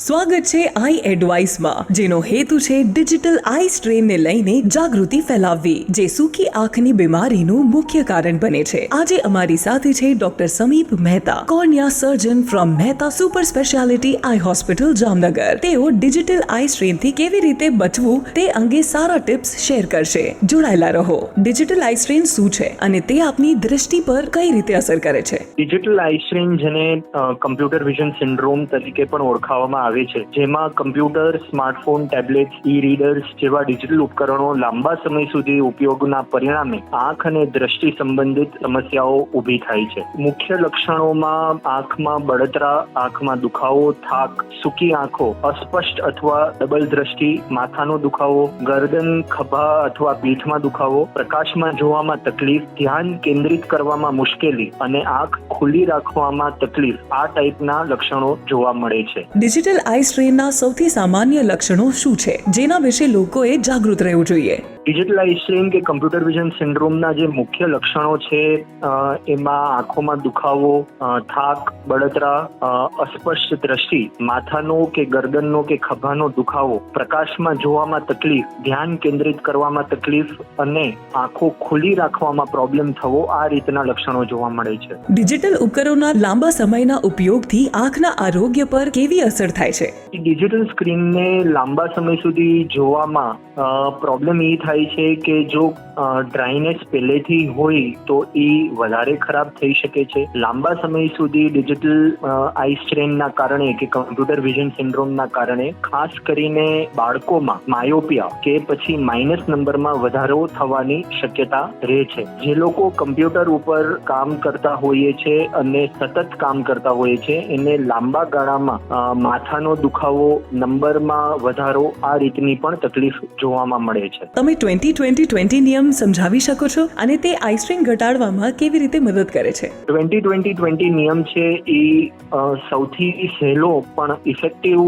સ્વાગત છે આઈ એડવાઇસમાં, જેનો હેતુ છે ડિજિટલ આઈ સ્ટ્રેનને લઈને જાગૃતિ ફેલાવવી, જે સૂકી આંખની બીમારીનું મુખ્ય કારણ બને છે. આજે અમારી સાથે છે doctor Sameep Mehta, cornea surgeon from Mehta super speciality eye hospital, Jamnagar. તેઓ ડિજિટલ આઈ સ્ટ્રેનથી કેવી રીતે બચવું તે અંગે સારા ટિપ્સ શેર કરશે. જોડાયેલા રહો. ડિજિટલ આઈ સ્ટ્રેન શું છે અને તે આપની દ્રષ્ટિ પર કઈ રીતે અસર કરે છે? ડિજિટલ આઈ સ્ટ્રેન, જેને કમ્પ્યુટર વિઝન સિન્ડ્રોમ તરીકે પણ ઓળખાવવામાં આવે છે, જેમાં કમ્પ્યુટર, સ્માર્ટફોન, ટેબ્લેટ, ઈ રીડર્સ જેવા ડિજિટલ ઉપકરણો લાંબા સમય સુધી ઉપયોગના પરિણામે આંખ અને દ્રષ્ટિ સંબંધિત સમસ્યાઓ ઊભી થાય છે. મુખ્ય લક્ષણોમાં આંખમાં બળતરા, આંખમાં દુખાવો, થાક, સૂકી આંખો, અસ્પષ્ટ અથવા ડબલ દ્રષ્ટિ, માથાનો દુખાવો, ગરદન, ખભા અથવા પીઠમાં દુખાવો, પ્રકાશમાં જોવામાં તકલીફ, ધ્યાન કેન્દ્રિત કરવામાં મુશ્કેલી અને આંખ ખુલ્લી રાખવામાં તકલીફ, આ ટાઈપના લક્ષણો જોવા મળે છે. ડિજિટલ આઈ સ્ટ્રેનના સૌથી સામાન્ય લક્ષણો શું છે, જેના વિશે લોકોએ જાગૃત રહેવું જોઈએ? ડિજિટલ આઈ સ્ટ્રેન કે કમ્પ્યુટર વિઝન સિન્ડ્રોમના જે મુખ્ય લક્ષણો છે, એમાં આંખોમાં દુખાવો, થાક, બળતરા, અસ્પષ્ટ દ્રષ્ટિ, માથાનો કે ગરદનનો કે ખભાનો દુખાવો, પ્રકાશમાં જોવામાં તકલીફ, ધ્યાન કેન્દ્રિત કરવામાં તકલીફ અને આંખો ખુલ્લી રાખવામાં પ્રોબ્લેમ થવો, આ રીતના લક્ષણો જોવા મળે છે. ડિજિટલ ઉપકરણોના લાંબા સમયના ઉપયોગથી આંખના આરોગ્ય પર કેવી અસર થાય છે? ડિજિટલ સ્ક્રીનને લાંબા સમય સુધી જોવામાં પ્રોબ્લેમ એ થાય છે કે જો ડ્રાયનેસ પહેલેથી હોય તો એ વધારે ખરાબ થઈ શકે છે. લાંબા સમય સુધી ડિજિટલ આઈ સ્ટ્રેનના કારણે કે કમ્પ્યુટર વિઝન સિન્ડ્રોમના કારણે ખાસ કરીને બાળકોમાં માયોપિયા કે પછી માઇનસ નંબરમાં વધારો થવાની શક્યતા રહે છે. જે લોકો કમ્પ્યુટર ઉપર કામ કરતા હોઈએ છે અને સતત કામ કરતા હોઈએ છે, એને લાંબા ગાળામાં માથાનો દુખાવો, નંબરમાં વધારો, આ રીતની પણ તકલીફ જોવામાં મળે છે. તમે 20-20-20 નિયમ સમજાવી શકો છો અને તે આઈ સ્ટ્રેન ઘટાડવામાં કેવી રીતે મદદ કરે છે? 20-20-20 નિયમ છે એ સૌથી સહેલો પણ ઇફેક્ટિવ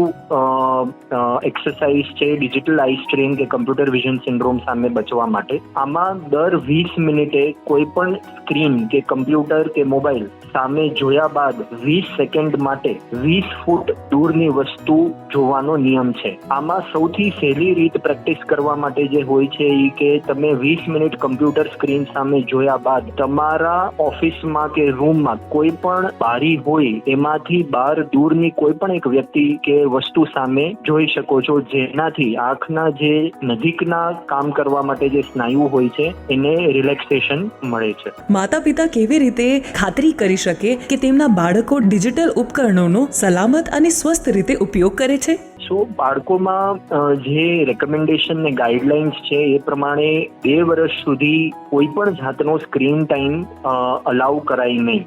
એક્સરસાઇઝ છે ડિજિટલ આઈ સ્ટ્રેન કે કમ્પ્યુટર વિઝન સિન્ડ્રોમ સામે બચવા માટે. આમાં દર 20 મિનિટે કોઈ પણ સ્ક્રીન કે કમ્પ્યુટર કે મોબાઈલ સામે જોયા બાદ 20 સેકન્ડ માટે 20 ફૂટ દૂરની વસ્તુ જોવાનો નિયમ છે. આમાં સૌથી સહેલી રીત પ્રેક્ટિસ કરવા માટે જે હોય છે એ કે તમે 20 મિનિટ કમ્પ્યુટર સ્ક્રીન સામે જોયા બાદ તમારા ઓફિસમાં કે રૂમમાં કોઈ પણ બારી હોય એમાંથી બહાર દૂરની કોઈ પણ એક વ્યક્તિ કે વસ્તુ સામે જોઈ શકો છો, જેનાથી આંખના જે નજીકના કામ કરવા માટે જે સ્નાયુ હોય છે એને રિલેક્સેશન મળે છે. માતા પિતા કેવી રીતે ખાતરી કરી શકે કે તેમના બાળકો ડિજિટલ ઉપકરણોનો સલામત અને સ્વસ્થ રીતે ઉપયોગ કરે છે? બાળકોમાં જે રેકમેન્ડેશન ને ગાઈડલાઇન્સ છે એ પ્રમાણે 2 વર્ષ સુધી કોઈ પણ જાતનો સ્ક્રીન ટાઈમ અલાઉ કરાય નહીં.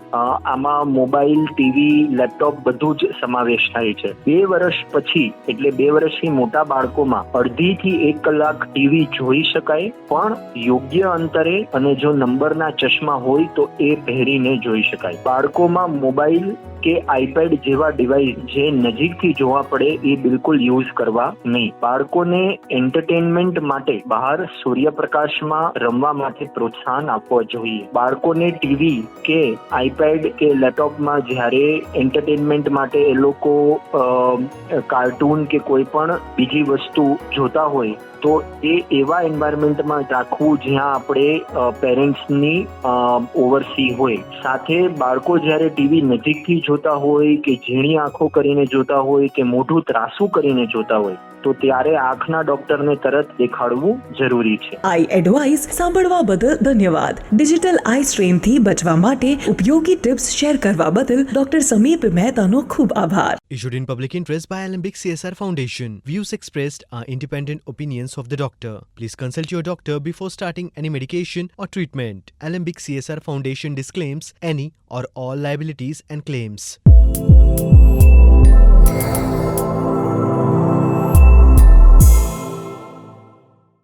આમાં મોબાઈલ, ટીવી, લેપટોપ બધું જ સમાવેશ થાય છે. 2 વર્ષ પછી એટલે 2 વર્ષથી મોટા બાળકોમાં 1.5 થી 1 કલાક ટીવી જોઈ શકાય, પણ યોગ્ય અંતરે, અને જો નંબરના ચશ્મા હોય તો એ પહેરીને જોઈ શકાય. બાળકોમાં મોબાઈલ કે આઈપેડ જેવા ડિવાઇસ જે નજીકથી જોવા પડે એ બિલકુલ યુઝ કરવા નહીં. બાળકોને એન્ટરટેનમેન્ટ માટે બહાર સૂર્યપ્રકાશમાં રમવા માટે પ્રોત્સાહન આપવું જોઈએ. બાળકોને ટીવી કે આઈપેડ કે લેપટોપમાં જ્યારે એન્ટરટેનમેન્ટ માટે એ લોકો કાર્ટૂન કે કોઈ પણ બીજી વસ્તુ જોતા હોય તો એ એવા એન્વાયરમેન્ટમાં રાખવું જ્યાં આપણે પેરેન્ટ્સની ઓવરસી હોય. સાથે બાળકો જ્યારે ટીવી નજીકથી જોતા હોય કે ઝીણી આંખો કરીને જોતા હોય કે મોઢું ત્રાસું કરીને જોતા હોય તો ત્યારે આંખના ડોક્ટરને તરત દેખાડવું જરૂરી છે. આઈ એડવાઇસ સાંભળવા બદલ ધન્યવાદ. ડિજિટલ આઈ સ્ટ્રેનથી બચવા માટે ઉપયોગી ટિપ્સ શેર કરવા બદલ ડોક્ટર સમીપ મહેતાનો ખૂબ આભાર. Issued in public interest by Alembic CSR Foundation. Views expressed are independent opinions of the doctor. Please consult your doctor before starting any medication or treatment. Alembic CSR Foundation disclaims any or all liabilities and claims.